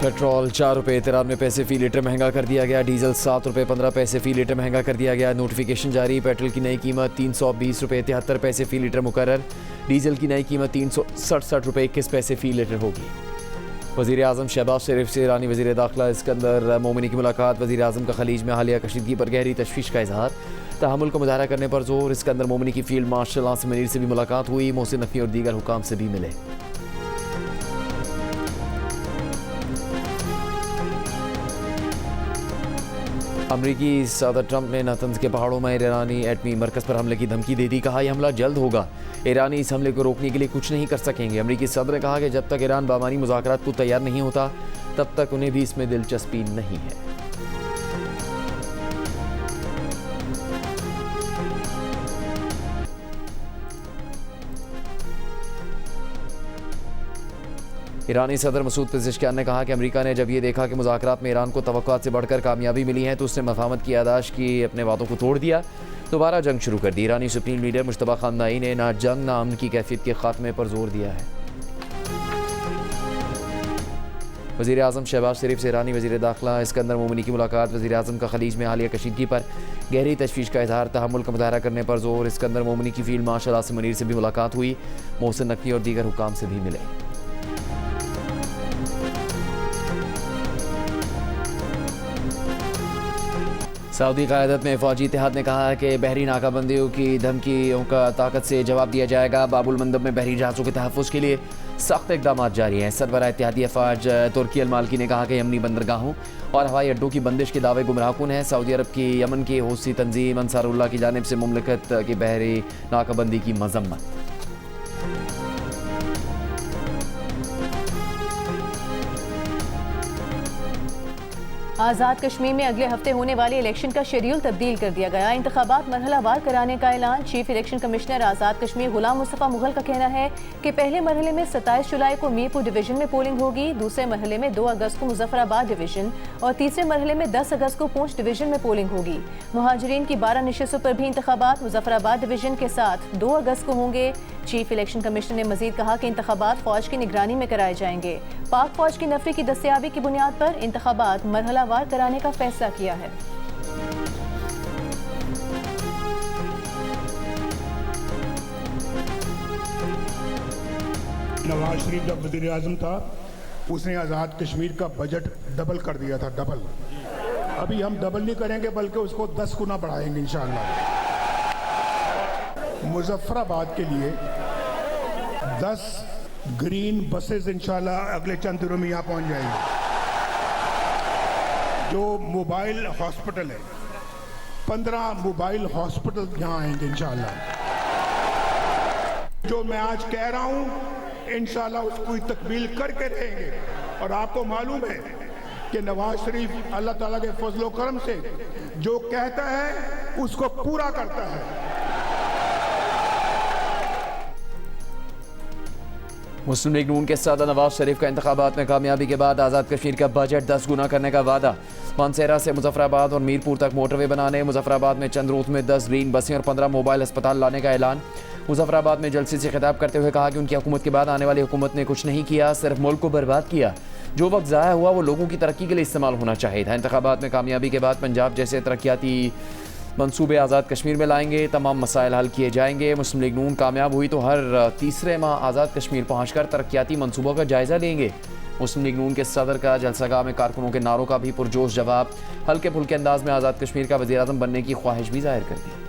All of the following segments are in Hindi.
पेट्रोल 4 रुपये 93 पैसे फ़ी लीटर महंगा कर दिया गया। डीजल 7 रुपये 15 पैसे फ़ी लीटर महंगा कर दिया गया। नोटिफिकेशन जारी। पेट्रोल की नई कीमत 320 रुपये 73 पैसे फ़ी लीटर मुकर्रर। डीजल की नई कीमत 367 रुपये 21 पैसे फ़ी लीटर होगी। वज़ीर आज़म शहबाज शरीफ से ईरानी वज़ीर दाखिला इस्कंदर मोमिनी की मुलाकात। वज़ीर आज़म का खलीज में हालिया कशीदगी पर गहरी तशवीश का इजहार। तहमुल को मुजाहरा करने पर जोर। इस्कंदर मोमिनी की फील्ड मार्शल आसिम मुनीर से भी मुलाकात हुई। मोहसिन नकवी और दीगर हुकाम से भी मिले। अमरीकी सदर ट्रंप ने नातंज के पहाड़ों में ईरानी एटमी मरकज़ पर हमले की धमकी दे दी। कहा यह हमला जल्द होगा। ईरानी इस हमले को रोकने के लिए कुछ नहीं कर सकेंगे। अमरीकी सदर ने कहा कि जब तक ईरान बामानी मुज़ाकरात को तैयार नहीं होता तब तक उन्हें भी इसमें दिलचस्पी नहीं है। ईरानी सदर मसूद पेज़ेश्कियान ने कहा कि अमेरिका ने जब ये देखा कि मुज़ाकरात में ईरान को तवक्कुआत से बढ़कर कामयाबी मिली है तो उसने मफाहमत की यादाश्त की, अपने वादों को तोड़ दिया, दोबारा जंग शुरू कर दी। ईरानी सुप्रीम लीडर मुश्तबा खामनेई ने ना जंग ना अमन की कैफियत के खात्मे पर जोर दिया है। वज़ीर आज़म शहबाज शरीफ से ईरानी वज़ीर दाखिला इस्कंदर मोमिनी की मुलाकात। वज़ीर आज़म का खलीज में हालिया कशीदगी पर गहरी तशवीश का इजहार। तहमुल का मुजाहरा करने पर जोर। इस्कंदर मोमिनी की फील्ड मार्शल आसिम मुनीर से भी मुलाकात हुई। मोहसिन नकवी और दीगर हुकाम से भी मिले। सऊदी क़यादत में फ़ौजी इत्तेहाद ने कहा है कि बहरी नाकाबंदियों की धमकियों का ताकत से जवाब दिया जाएगा। बाबुल मंदब में बहरी जहाज़ों के तहफ़्फ़ुज़ के लिए सख्त इक़दाम जारी हैं। सरबराह इत्तेहादी अफ़वाज तुर्की अल-मालकी ने कहा कि यमनी बंदरगाहों और हवाई अड्डों की बंदिश के दावे गुमराहकुन हैं। सऊदी अरब की यमन की हौसी तंजीम अंसारुल्लाह की जानिब से मुमलिकत की बहरी नाकाबंदी की मज़म्मत। आज़ाद कश्मीर में अगले हफ्ते होने वाले इलेक्शन का शेड्यूल तब्दील कर दिया गया। इंतखाबात मरहलावार कराने का ऐलान। Chief election commissioner Azad Kashmir गुलाम मुस्तफ़ा मुगल का कहना है कि पहले मरहले में 27 जुलाई को मीरपुर डिवीजन में पोलिंग होगी, दूसरे मरहले में 2 अगस्त को मुजफ्फराबाद डिवीजन और तीसरे मरहले में 10 अगस्त को पूंछ डिवीजन में पोलिंग होगी। मुहाजिरीन की 12 नशिस्तों पर भी इंतखाबात मुजफ्फराबाद डिवीजन के साथ 2 अगस्त को होंगे। चीफ इलेक्शन कमिश्नर ने मजीद कहा कि इंतखाबात फौज की निगरानी में कराए जाएंगे। पाक फौज की नफरी की दस्तयाबी की बुनियाद पर इंतखाबात मरहलावार कराने का फैसला किया है। नवाज शरीफ जब वज़ीर आज़म था उसने आज़ाद कश्मीर का बजट डबल कर दिया था, डबल। अभी हम डबल नहीं करेंगे बल्कि उसको 10 गुना बढ़ाएंगे इंशाअल्लाह। मुजफ्फराबाद के लिए 10 ग्रीन बसेस इंशाल्लाह अगले चंद दिनों में यहाँ पहुँच जाएंगे। जो मोबाइल हॉस्पिटल है 15 मोबाइल हॉस्पिटल यहाँ आएंगे इंशाल्लाह। जो मैं आज कह रहा हूँ इंशाल्लाह उसको तकमील करके रहेंगे। और आपको मालूम है कि नवाज शरीफ अल्लाह ताला के फजलो करम से जो कहता है उसको पूरा करता है। मुस्लिम लीग नून के सदर नवाज शरीफ का इंतखाबात में कामयाबी के बाद आज़ाद कश्मीर का बजट 10 गुना करने का वादा। मानसेरा से मुजफ्फराबाद और मीरपुर तक मोटरवे बनाने। मुजफ्फराबाद में चंद रोज में 10 ग्रीन बसें और 15 मोबाइल अस्पताल लाने का ऐलान। मुजफ्फराबाद में जलसे से खिताब करते हुए कहा कि उनकी हुकूमत के बाद आने वाली हुकूमत ने कुछ नहीं किया, सिर्फ मुल्क को बर्बाद किया। जो वक्त ज़ाया हुआ वो लोगों की तरक्की के लिए इस्तेमाल होना चाहिए था। इंतखाबात में कामयाबी के बाद पंजाब जैसे तरक्याती मंसूबे आज़ाद कश्मीर में लाएंगे, तमाम मसाइल हल किए जाएंगे। मुस्लिम लीग नून कामयाब हुई तो हर तीसरे माह आज़ाद कश्मीर पहुँचकर तरक्याती मंसूबों का जायज़ा लेंगे। मुस्लिम लीग नून के सदर का जलसागाह में कारकुनों के नारों का भी पुरजोश जवाब। हल्के फुल्के अंदाज में आज़ाद कश्मीर का वज़ीर आज़म बनने की ख्वाहिश भी जाहिर कर दी।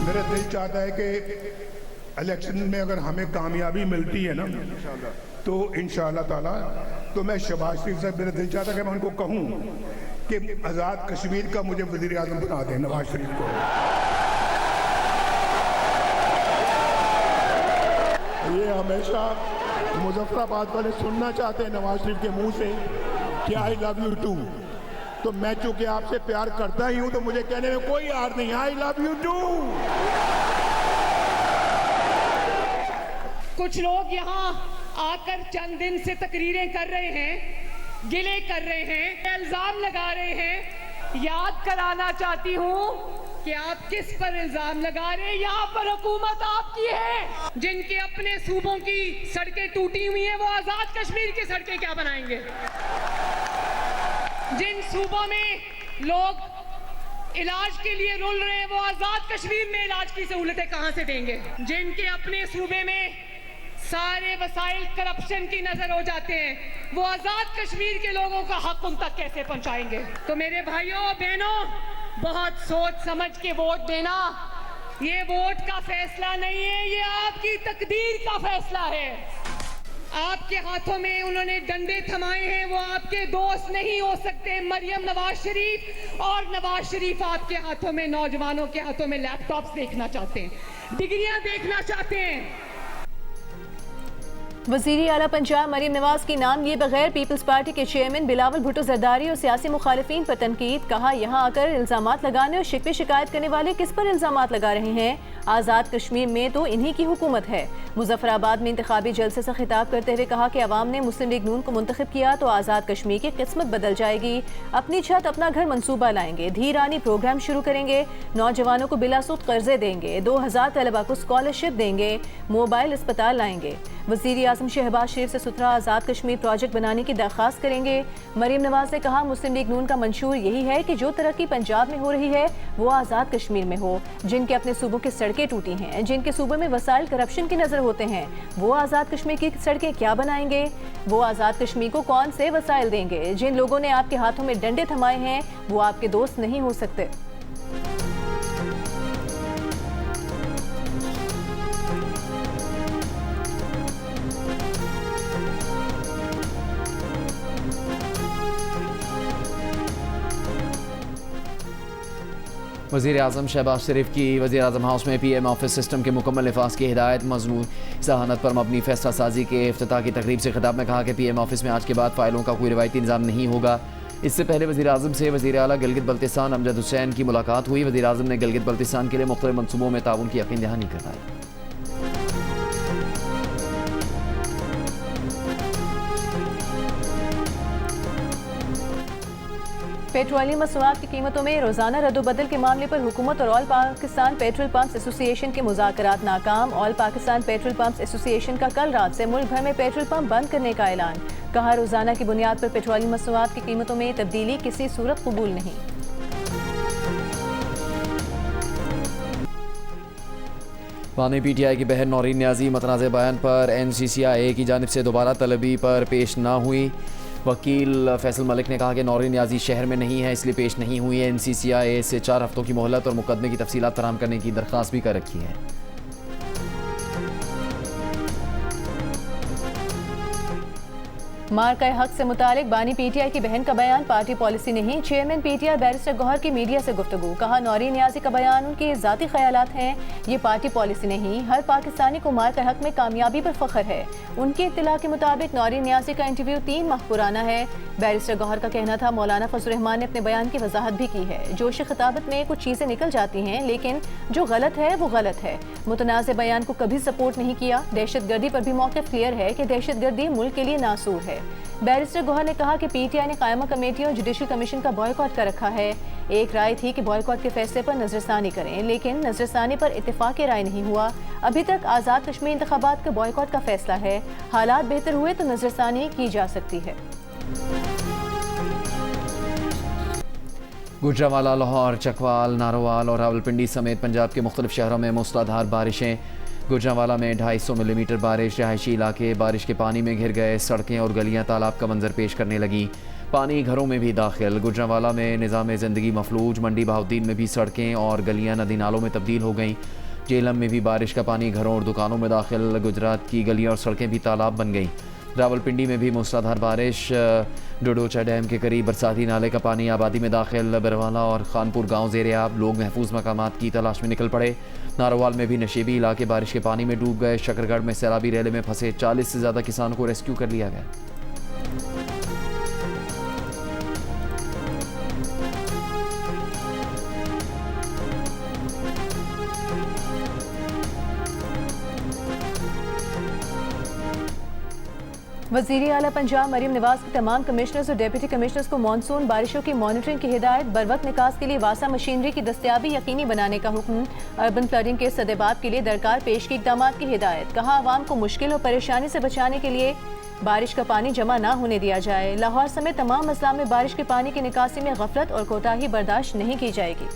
मेरा दिल चाहता है कि इलेक्शन में अगर हमें कामयाबी मिलती है ना तो इंशाअल्लाह ताला तो मैं शहबाज शरीफ से मेरा दिल चाहता है कि मैं उनको कहूँ कि आज़ाद कश्मीर का मुझे वज़ीर आज़म बना दें नवाज शरीफ को। ये हमेशा मुजफ्फराबाद वाले सुनना चाहते हैं नवाज शरीफ के मुंह से कि आई लव यू टू। तो मैं चूंकि आपसे प्यार करता ही हूं तो मुझे कहने में कोई यार नहीं, आई लव यू टू। कुछ लोग यहाँ आकर चंद दिन से तकरीरें कर रहे हैं, गिले कर रहे हैं, इल्जाम लगा रहे हैं। याद कराना चाहती हूँ कि आप किस पर इल्जाम लगा रहे हैं। यहाँ पर हुकूमत आपकी है। जिनके अपने सूबों की सड़कें टूटी हुई हैं, वो आजाद कश्मीर की सड़कें क्या बनाएंगे? जिन सूबों में लोग इलाज के लिए रुल रहे हैं, वो आजाद कश्मीर में इलाज की सहूलतें कहां से देंगे? जिनके अपने सूबे में सारे वसाइल करप्शन की नजर हो जाते हैं, वो आजाद कश्मीर के लोगों का हक उन तक कैसे पहुंचाएंगे? तो मेरे भाइयों बहनों, बहुत सोच समझ के वोट देना। ये वोट का फैसला नहीं है, ये आपकी तकदीर का फैसला है। आपके हाथों में उन्होंने डंडे थमाए हैं, वो आपके दोस्त नहीं हो सकते। मरियम नवाज शरीफ और नवाज शरीफ आपके हाथों में, नौजवानों के हाथों में लैपटॉप्स देखना चाहते हैं, डिग्रियां देखना चाहते हैं। वज़ीर आला पंजाब मरीम नवाज की नाम लिए बगैर पीपल्स पार्टी के चेयरमैन बिलावल भुट्टो जरदारी और सियासी मुखालिफिन पर तनकीद। कहा, यहाँ आकर इल्जामात लगाने और शिकवे शिकायत करने वाले किस पर इल्जामात लगा रहे हैं? आज़ाद कश्मीर में तो इन्हीं की हुकूमत है। मुजफ्फराबाद में इंतखाबी जलसे से खिताब करते हुए कहा कि अवाम ने मुस्लिम लीग नून को मुंतखब किया तो आज़ाद कश्मीर की किस्मत बदल जाएगी। अपनी छत अपना घर मंसूबा लाएंगे, धीरानी प्रोग्राम शुरू करेंगे, नौजवानों को बिलासूद कर्जे देंगे, 2000 तलबा को स्कॉलरशिप देंगे, मोबाइल अस्पताल लाएंगे। वज़ीर आज़म शहबाज शरीफ से सुथरा आज़ाद कश्मीर प्रोजेक्ट बनाने की दरख्वास्त करेंगे। मरीम नवाज ने कहा, मुस्लिम लीग नून का मंशूर यही है कि जो तरक्की पंजाब में हो रही है वो आज़ाद कश्मीर में हो। जिनके अपने सूबों की सड़कें टूटी हैं, जिनके सूबे में वसाइल करप्शन की नज़र होते हैं, वो आज़ाद कश्मीर की सड़कें क्या बनाएंगे? वो आज़ाद कश्मीर को कौन से वसाइल देंगे? जिन लोगों ने आपके हाथों में डंडे थमाए हैं, वो आपके दोस्त नहीं हो सकते। वज़ीर आज़म शहबाज शरीफ की वज़ीर आज़म हाउस में PM ऑफिस सिस्टम के मुकम्मल नफाज की हिदायत मज़मून सहानत पर मबनी फैसला साजी के इफ्तिताह की तकरीब से खिताब में कहा कि PM ऑफिस में आज के बाद फ़ाइलों का कोई रिवायती निज़ाम नहीं होगा। इससे पहले वज़ीर आज़म से वज़ीर आला गिलगित बल्तिस्तान अमजद हुसैन की मुलाकात हुई। वज़ीर आज़म ने गिलगित बल्तिस्तान के लिए मुख्तलिफ मनसूबों में ताउन की यकीन दहानी करवाई। पेट्रोलियम मसनूआत की कीमतों में रोजाना रद्दोबदल के मामले पर हुकूमत और all Pakistan petrol pumps association के मुज़ाकरात नाकाम। All Pakistan petrol pumps association का कल रात से मुल्क भर में पेट्रोल पंप बंद करने का ऐलान। कहा, रोजाना की बुनियाद पर पेट्रोलियम मसनूआत की कीमतों में तब्दीली किसी सूरत कबूल नहीं। बानी PTI की बहन नौरीन न्याजी मतनाज़ बयान पर NCCIA की जानिब से दोबारा तलबी पर पेश ना हुई। वकील फैसल मलिक ने कहा कि नौरीन न्याजी शहर में नहीं है, इसलिए पेश नहीं हुई है। NCCIA से 4 हफ्तों की मोहलत और मुकदमे की तफसीलात फराहम करने की दरख्वास्त भी कर रखी है। मार का हक से मुतालिक बानी PTI की बहन का बयान पार्टी पॉलिसी नहीं। चेयरमैन PTI बैरिस्टर गौहर की मीडिया से गुफ्तगू। कहा, नौरीन न्याजी का बयान उनके ज़ाती ख्यालात हैं, ये पार्टी पॉलिसी नहीं। हर पाकिस्तानी को मार का हक में कामयाबी पर फख्र है। उनकी इत्तला के मुताबिक नौरीन न्याजी का इंटरव्यू 3 माह पुराना है। बैरिस्टर गौहर का कहना था, मौलाना फजल रहमान ने अपने बयान की वजाहत भी की है। जोश खिताबत में कुछ चीज़ें निकल जाती हैं, लेकिन जो गलत है वो गलत है। मुतनाज़ बयान को कभी सपोर्ट नहीं किया। दहशतगर्दी पर भी मौक़िफ़ क्लियर है कि दहशतगर्दी मुल्क के लिए नासूर है। बैरिस्टर गौहर ने कहा कि PTI ने कायमा कमेटी और जुडिशल कमीशन का बॉयकॉट कर रखा है। एक राय थी कि बॉयकॉट के फैसले पर नजरसानी करें, लेकिन नजरसानी पर इत्तेफाक राय नहीं हुआ। अभी तक आज़ाद कश्मीर इंतखाबात का बॉयकॉट का फैसला है। हालात बेहतर हुए तो नजरसानी की जा सकती है। गुजरांवाला, लाहौर, चकवाल, नारोवाल और रावलपिंडी समेत पंजाब के मुख्तलिफ शहरों में मूसलाधार बारिशें। गुजरांवाला में 250 मिलीमीटर बारिश। रहायशी इलाके बारिश के पानी में घिर गए। सड़कें और गलियां तालाब का मंजर पेश करने लगी। पानी घरों में भी दाखिल। गुजरांवाला में निज़ाम ज़िंदगी मफलूज। मंडी बहाउद्दीन में भी सड़कें और गलियां नदी नालों में तब्दील हो गईं। जेलम में भी बारिश का पानी घरों और दुकानों में दाखिल। गुजरात की गलियां और सड़कें भी तालाब बन गईं। रावलपिंडी में भी मूसलाधार बारिश। डोडोचा डैम के करीब बरसाती नाले का पानी आबादी में दाखिल। बरवाला और खानपुर गांव ज़ेरे आब। लोग महफूज मकामात की तलाश में निकल पड़े। नारोवाल में भी नशेबी इलाके बारिश के पानी में डूब गए। शकरगढ़ में सैलाबी रैले में फंसे 40 से ज़्यादा किसानों को रेस्क्यू कर लिया गया। वज़ीर आला पंजाब मरीम नवाज के तमाम कमिश्नर्स और डिप्टी कमिश्नर्स को मानसून बारिशों की मॉनिटरिंग की हिदायत, बरवक्त निकास के लिए वासा मशीनरी की दस्तयाबी यकीनी बनाने का हुक्म। अर्बन फ्लडिंग के सदेबाब के लिए दरकार पेश की इक़दाम की हिदायत। कहा आवाम को मुश्किल और परेशानी से बचाने के लिए बारिश का पानी जमा ना होने दिया जाए। लाहौर समेत तमाम अजला में बारिश के पानी की निकासी में गफलत और कोताही बर्दाश्त नहीं की जाएगी।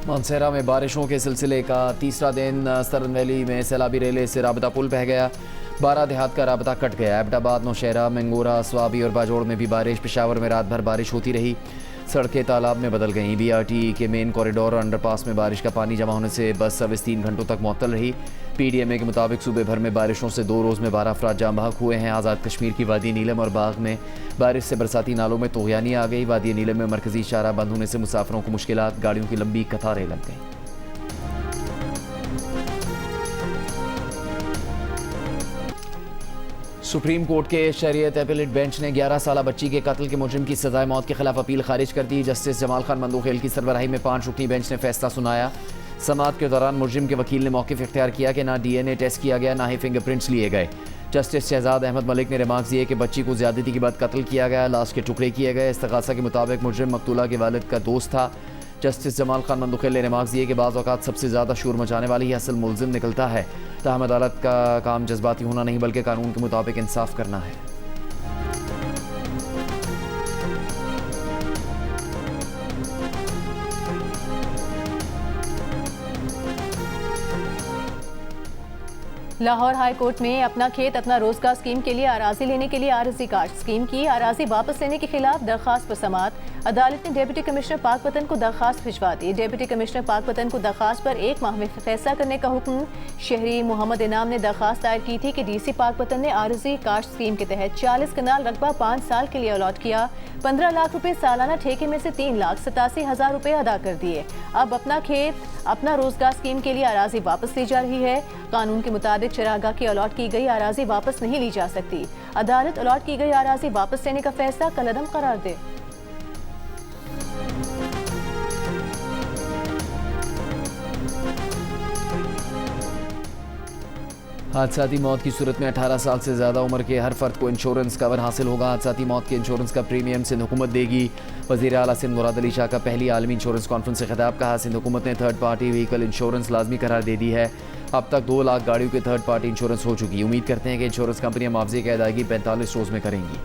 मानसेरा में बारिशों के सिलसिले का तीसरा दिन। सरन वैली में सैलाबी रेले से राबता पुल बह गया। 12 देहात का राबता कट गया। एबटाबाद, नौशहरा, मंगोरा, स्वाबी और बाजोड़ में भी बारिश। पेशावर में रात भर बारिश होती रही। सड़कें तालाब में बदल गईं। BRT के मेन कॉरिडोर और अंडरपास में बारिश का पानी जमा होने से बस सर्विस 3 घंटों तक मुअत्तल रही। PDMA के मुताबिक सूबे भर में बारिशों से 2 रोज़ में 12 अफराद जाम बहक हुए हैं। आज़ाद कश्मीर की वादी नीलम और बाग में बारिश से बरसाती नालों में तूग़यानी आ गई। वादी नीलम में मरकजी शाहराह बंद होने से मुसाफिरों को मुश्किलात, गाड़ियों की लंबी कतारें लग गईं। सुप्रीम कोर्ट के शरीयत एपेलेट बेंच ने 11 साला बच्ची के कत्ल के मुजरिम की सजाए मौत के खिलाफ अपील खारिज कर दी। जस्टिस जमाल खान मंदोखेल की सरबराही में 5 रुकनी बेंच ने फैसला सुनाया। समाअत के दौरान मुजरिम के वकील ने मौक़िफ़ इख्तियार किया कि ना DNA टेस्ट किया गया, ना ही फिंगरप्रिंट्स लिए गए। जस्टिस शहजाद अहमद मलिक ने रिमार्क्स दिए कि बच्ची को ज़्यादती के बाद कत्ल किया गया, लाश के टुकड़े किए गए। इस्तग़ासा के मुताबिक मुजरिम मकतूला के वालिद का दोस्त था। जस्टिस जमाल खान मंदोखेल ने रिमार्क्स दिए कि बाज़ औक़ात सबसे ज़्यादा शोर मचाने वाली ही असल मुल्ज़िम निकलता है। ताहम अदालत का काम जज्बाती होना नहीं बल्कि कानून के मुताबिक इंसाफ करना है। लाहौर हाई कोर्ट में अपना खेत अपना रोजगार स्कीम के लिए अराजी लेने के लिए आरजी कार्ड स्कीम की अराजी वापस लेने के खिलाफ दरखास्त पर समाअत। अदालत ने डिप्टी कमिश्नर पाकपतन को दरखास्त भिजवा दी। डिप्टी कमिश्नर पाकपतन को दरखास्त पर 1 माह में फैसला करने का हुक्म। शहरी मोहम्मद इनाम ने दरखास्त दायर की थी कि DC पाकपतन ने आरजी कार्ड स्कीम के तहत 40 कनाल रकबा 5 साल के लिए अलॉट किया। 15 लाख रुपए सालाना ठेके में से 3,87,000 रुपए अदा कर दिए। अब अपना खेत अपना रोजगार स्कीम के लिए अराजी वापस ली जा रही है। कानून के मुताबिक चरागाह की अलॉट की गई अराजी वापस नहीं ली जा सकती। अदालत अलॉट की गई अराजी वापस लेने का फैसला कलअदम करार दे। हादसाती मौत की सूरत में 18 साल से ज़्यादा उम्र के हर फर्द को इंश्योरेंस कवर हासिल होगा। हादसाती मौत के इंश्योरेंस का प्रीमियम सिंध हुकूमत देगी। वज़ीर आला सिंध मुराद अली शाह का पहली आलमी इंश्योरेंस कॉन्फ्रेंस से खिताब। कहा सिंध हुकूमत ने थर्ड पार्टी व्हीकल इंश्योरेंस लाजमी करार दे दी है। अब तक 2 लाख गाड़ियों के थर्ड पार्टी इंश्योरेंस हो चुकी। उम्मीद करते हैं कि इंश्योरेंस कंपनियां मुआवजे की अदायगी 45 रोज़ में करेंगी।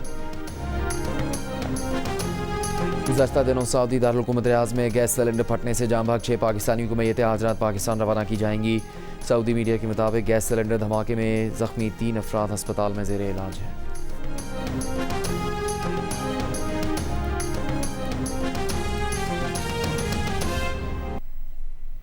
गुज़श्ता दिनों सऊदी दारुल हुकूमत रियाज़ में गैस सिलेंडर फटने से जाम बहक 6 पाकिस्तानियों को मैयत हाजरात पाकिस्तान रवाना की जाएंगी। सऊदी मीडिया के मुताबिक गैस सिलेंडर धमाके में ज़ख्मी 3 अफराद अस्पताल में ज़ेर इलाज हैं।